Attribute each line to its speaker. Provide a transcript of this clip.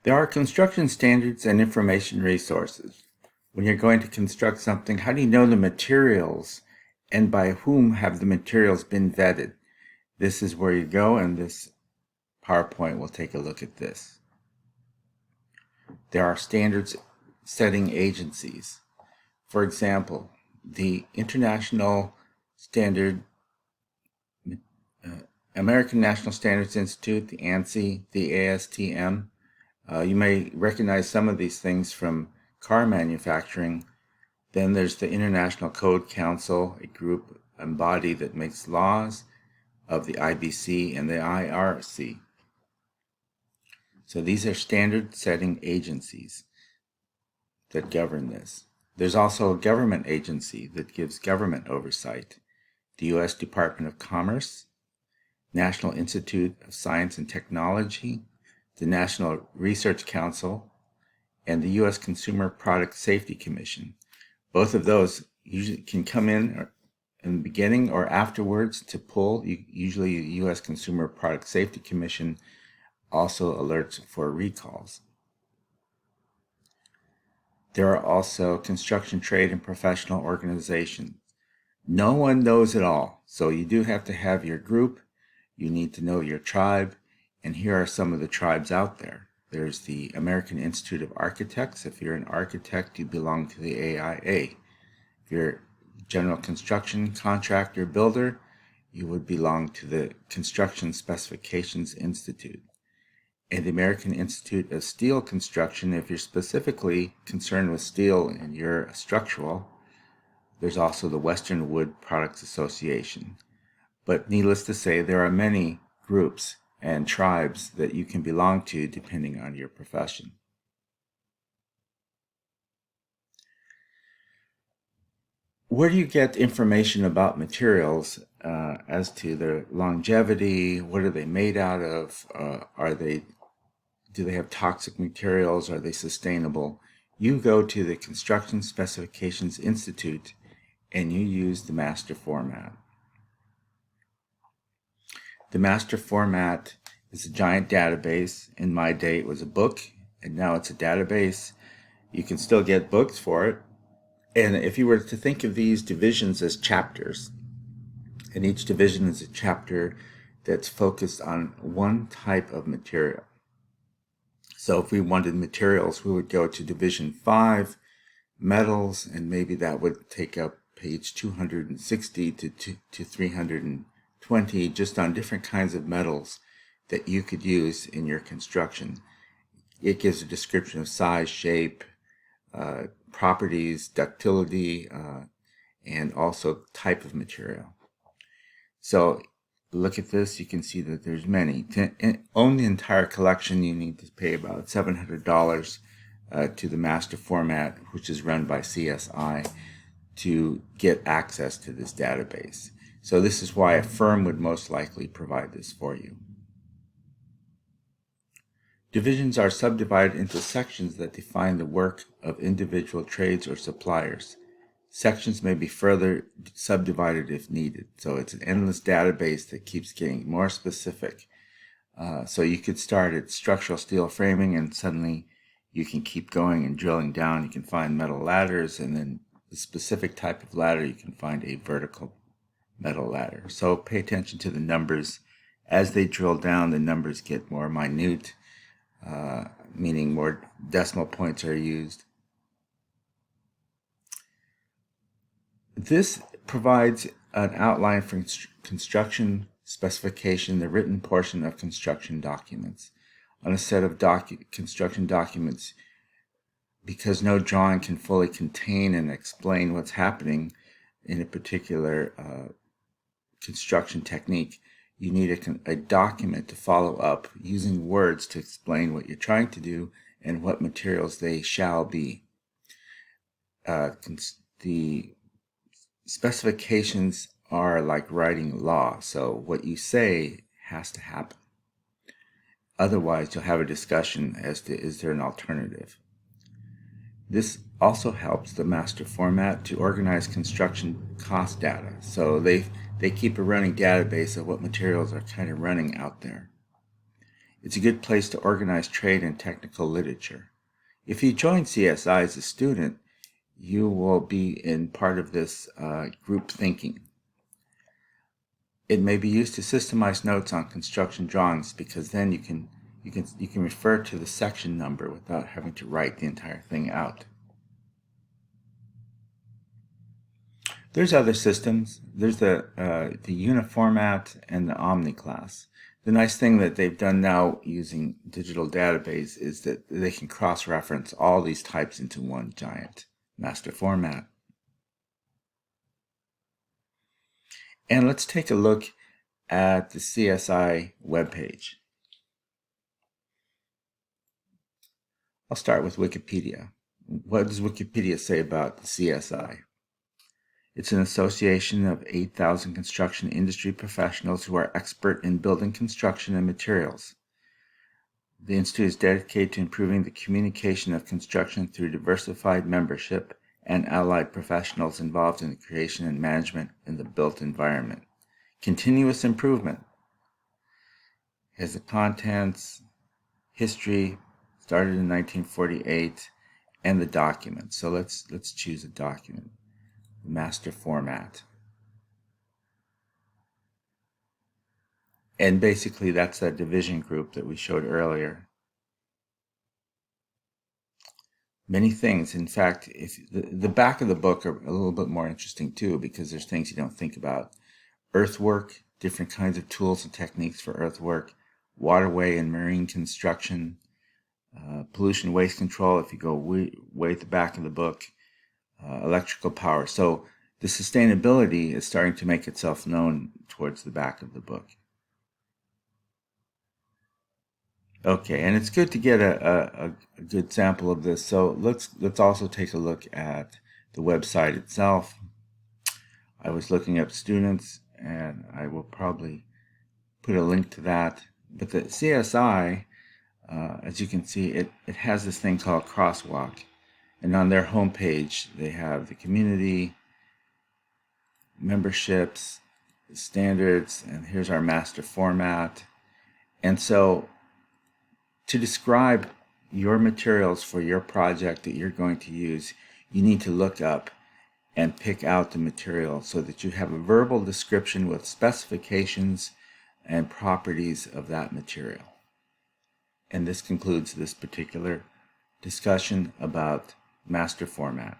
Speaker 1: There are construction standards and information resources. When you're going to construct something, how do you know the materials and by whom have the materials been vetted? This is where you go, and this PowerPoint will take a look at this. There are standards setting agencies. For example, the International Standard, American National Standards Institute, the ANSI, the ASTM. You may recognize some of these things from car manufacturing. Then there's the International Code Council, a group and body that makes laws, of the IBC and the IRC. So these are standard setting agencies that govern this. There's also a government agency that gives government oversight. The U.S. Department of Commerce, National Institute of Science and Technology, the National Research Council, and the U.S. Consumer Product Safety Commission. Both of those usually can come in the beginning or afterwards to pull. Usually the U.S. Consumer Product Safety Commission also alerts for recalls. There are also construction trade and professional organizations. No one knows it all, so you do have to have your group. You need to know your tribe, and here are some of the tribes out there. There's the American Institute of Architects. If you're an architect, you belong to the AIA. If you're a general construction contractor builder, you would belong to the Construction Specifications Institute. And the American Institute of Steel Construction, if you're specifically concerned with steel and you're structural. There's also the Western Wood Products Association. But needless to say, there are many groups and tribes that you can belong to depending on your profession. Where do you get information about materials as to their longevity? What are they made out of? Do they have toxic materials? Are they sustainable? You go to the Construction Specifications Institute and you use the master format. The master format is a giant database. In my day it was a book, and now it's a database. You can still get books for it. And if you were to think of these divisions as chapters, and each division is a chapter that's focused on one type of material. So if we wanted materials, we would go to Division 5, metals, and maybe that would take up page 260 to 320, just on different kinds of metals that you could use in your construction. It gives a description of size, shape, properties, ductility, and also type of material. So look at this, you can see that there's many. To own the entire collection, you need to pay about $700 to the master format, which is run by CSI, to get access to this database. So this is why a firm would most likely provide this for you. Divisions are subdivided into sections that define the work of individual trades or suppliers. Sections may be further subdivided if needed. So it's an endless database that keeps getting more specific. So you could start at structural steel framing, and suddenly you can keep going and drilling down. You can find metal ladders, and then the specific type of ladder, you can find a vertical metal ladder. So pay attention to the numbers. As they drill down, the numbers get more minute, meaning more decimal points are used. This provides an outline for construction specification, the written portion of construction documents. On a set of construction documents, because no drawing can fully contain and explain what's happening in a particular construction technique, you need a document to follow up using words to explain what you're trying to do and what materials they shall be. The specifications are like writing law, so what you say has to happen. Otherwise, you'll have a discussion as to, is there an alternative? This also helps the master format to organize construction cost data. So they keep a running database of what materials are kind of running out there. It's a good place to organize trade and technical literature. If you join CSI as a student, you will be in part of this group thinking. It may be used to systemize notes on construction drawings because then you can refer to the section number without having to write the entire thing out. There's other systems. There's the Uniformat and the Omni class. The nice thing that they've done now using digital database is that they can cross-reference all these types into one giant master format. And let's take a look at the CSI webpage. I'll start with Wikipedia. What does Wikipedia say about the CSI? It's an association of 8,000 construction industry professionals who are expert in building construction and materials. The Institute is dedicated to improving the communication of construction through diversified membership and allied professionals involved in the creation and management in the built environment. Continuous improvement has the contents, history, started in 1948, and the document. So let's choose a document. Master format. And basically that's that division group that we showed earlier. Many things. In fact, if the back of the book are a little bit more interesting too, because there's things you don't think about. Earthwork, different kinds of tools and techniques for earthwork, waterway and marine construction, pollution waste control, if you go way at the back of the book, electrical power. So the sustainability is starting to make itself known towards the back of the book. Okay, and it's good to get a good sample of this. So let's also take a look at the website itself. I was looking up students, and I will probably put a link to that. But the CSI, as you can see, it has this thing called Crosswalk. And on their homepage, they have the community, memberships, standards, and here's our master format. And so to describe your materials for your project that you're going to use, you need to look up and pick out the material so that you have a verbal description with specifications and properties of that material. And this concludes this particular discussion about master format.